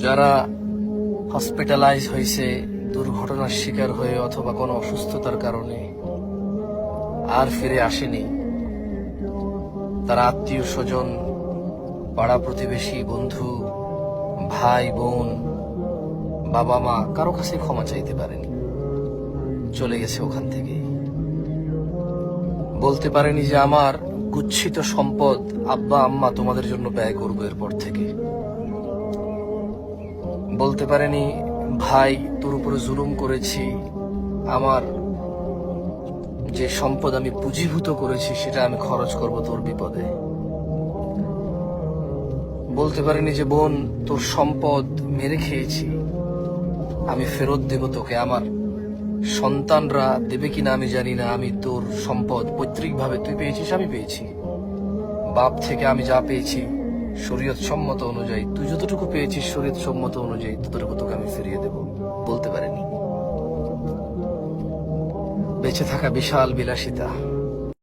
যারা হসপিটালাইজ হয়েছে দুর্ঘটনার শিকার হয়ে অথবা কোনো অসুস্থতার কারণে আর ফিরে আসেনি, তারা আত্মীয় স্বজন, পাড়া প্রতিবেশী, বন্ধু, ভাই বোন, বাবা মা কারো কাছে ক্ষমা চাইতে পারেনি, চলে গেছে ওখান থেকে। বলতে পারেনি যে আমার গুচ্ছিত সম্পদ আব্বা আম্মা তোমাদের জন্য ব্যয় করবো এরপর থেকে। বলতে পারেনি ভাই তোর উপরে জুলুম করেছি, আমার যে সম্পদ আমি পুঁজিভূত করেছি সেটা আমি খরচ করব তোর বিপদে। বলতে পারিনি যে বোন তোর সম্পদ মেরে খেয়েছি, আমি ফেরত দেব তোকে, আমার সন্তানরা দেবে কিনা আমি জানি না, আমি তোর সম্পদ পৈতৃক ভাবে তুই পেয়েছিস, আমি পেয়েছি, বাপ থেকে আমি যা পেয়েছি শরীয়ত সম্মত অনুযায়ী, তুই যতটুকু পেয়েছিস শরীয়ত সম্মত অনুযায়ী ততটুকু তোকে আমি ফিরিয়ে দেব। বলতে পারিনি। বেঁচে থাকা বিশাল বিলাসিতা,